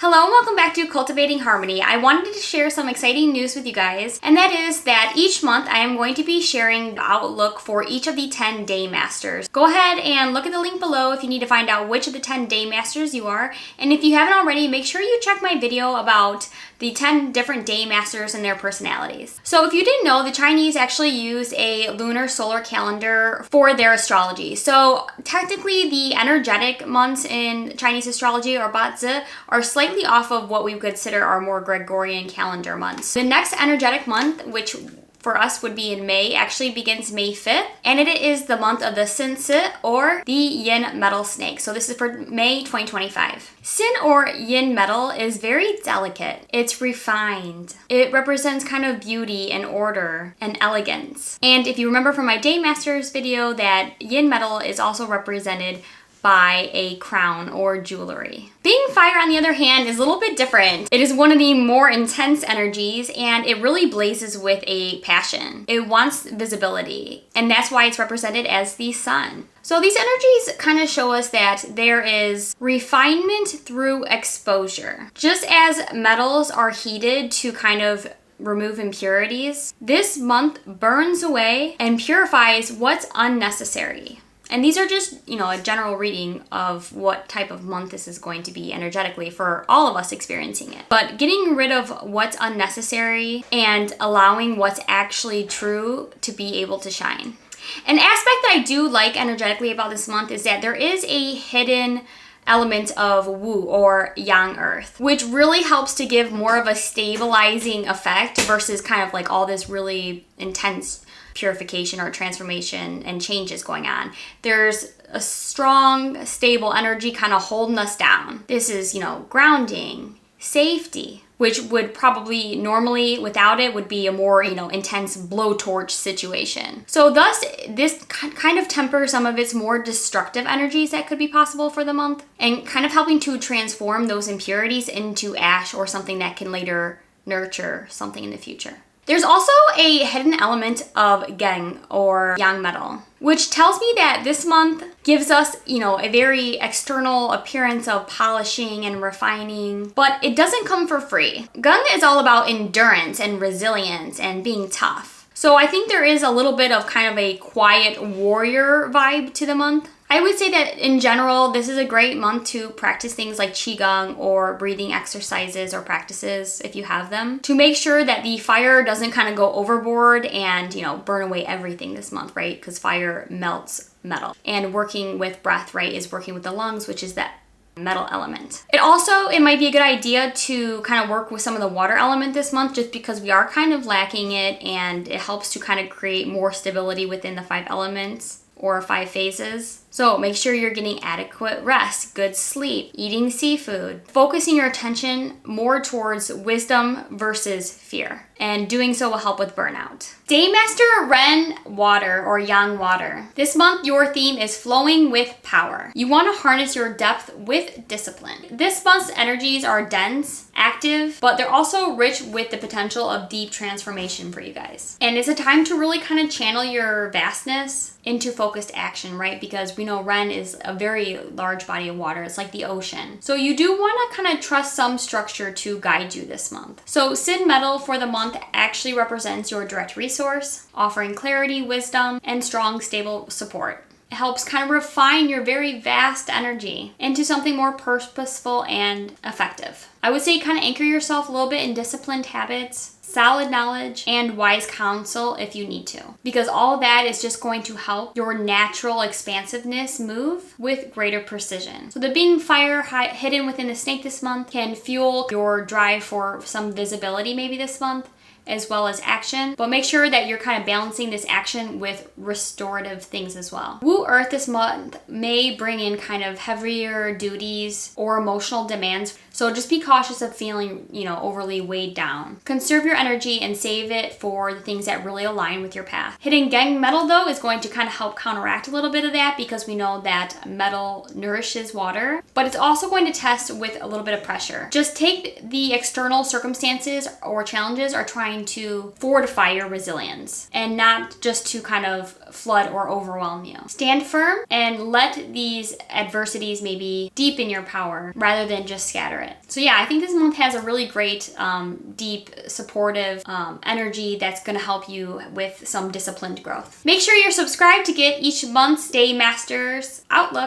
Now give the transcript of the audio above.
Hello and welcome back to Cultivating Harmony. I wanted to share some exciting news with you guys, and that is that each month I am going to be sharing the outlook for each of the 10 Daymasters. Go ahead and look at the link below if you need to find out which of the 10 Daymasters you are, and if you haven't already, make sure you check my video about the 10 different Daymasters and their personalities. So if you didn't know, the Chinese actually use a lunar solar calendar for their astrology. So technically the energetic months in Chinese astrology, or Bazi, are slightly off of what we would consider our more Gregorian calendar months. The next energetic month, which for us would be in May, actually begins May 5th, and it is the month of the Xin Si, or the Yin Metal snake. So this is for May 2025. Xin or Yin Metal is very delicate. It's refined. It represents kind of beauty and order and elegance. And if you remember from my Daymasters video, that Yin Metal is also represented by a crown or jewelry. Being fire, on the other hand, is a little bit different. It is one of the more intense energies, and it really blazes with a passion. It wants visibility, and that's why it's represented as the sun. So these energies kind of show us that there is refinement through exposure. Just as metals are heated to kind of remove impurities, this month burns away and purifies what's unnecessary. And these are just, a general reading of what type of month this is going to be energetically for all of us experiencing it. But getting rid of what's unnecessary and allowing what's actually true to be able to shine. An aspect that I do like energetically about this month is that there is a hidden element of Wu, or Yang Earth, which really helps to give more of a stabilizing effect versus kind of like all this really intense purification or transformation and changes going on. There's a strong, stable energy kind of holding us down. This is, grounding, safety, which would probably normally without it would be a more, intense blowtorch situation. So thus, this kind of tempers some of its more destructive energies that could be possible for the month, and kind of helping to transform those impurities into ash or something that can later nurture something in the future. There's also a hidden element of Geng, or Yang Metal, which tells me that this month gives us, a very external appearance of polishing and refining, but it doesn't come for free. Geng is all about endurance and resilience and being tough. So I think there is a little bit of kind of a quiet warrior vibe to the month. I would say that in general, this is a great month to practice things like qigong or breathing exercises or practices if you have them, to make sure that the fire doesn't kind of go overboard and, burn away everything this month, right? Because fire melts metal. And working with breath, right, is working with the lungs, which is that metal element. It might be a good idea to kind of work with some of the water element this month, just because we are kind of lacking it, and it helps to kind of create more stability within the 5 elements or 5 phases. So make sure you're getting adequate rest, good sleep, eating seafood, focusing your attention more towards wisdom versus fear. And doing so will help with burnout. Daymaster Ren Water, or Yang Water. This month, your theme is flowing with power. You want to harness your depth with discipline. This month's energies are dense, active, but they're also rich with the potential of deep transformation for you guys. And it's a time to really kind of channel your vastness into focused action, right? Because we know Ren is a very large body of water. It's like the ocean. So you do want to kind of trust some structure to guide you this month. So Xin Metal for the month actually represents your direct resource, offering clarity, wisdom, and strong, stable support. It helps kind of refine your very vast energy into something more purposeful and effective. I would say kind of anchor yourself a little bit in disciplined habits, solid knowledge, and wise counsel if you need to. Because all of that is just going to help your natural expansiveness move with greater precision. So the being fire hidden within the snake this month can fuel your drive for some visibility maybe this month, as well as action, but make sure that you're kind of balancing this action with restorative things as well. Wu Earth this month may bring in kind of heavier duties or emotional demands, so just be cautious of feeling, overly weighed down. Conserve your energy and save it for the things that really align with your path. Hitting Geng Metal, though, is going to kind of help counteract a little bit of that, because we know that metal nourishes water, but it's also going to test with a little bit of pressure. Just take the external circumstances or challenges or try trying to fortify your resilience and not just to kind of flood or overwhelm you. Stand firm and let these adversities maybe deepen your power rather than just scatter it. So yeah, I think this month has a really great, deep, supportive energy that's going to help you with some disciplined growth. Make sure you're subscribed to get each month's Daymasters outlook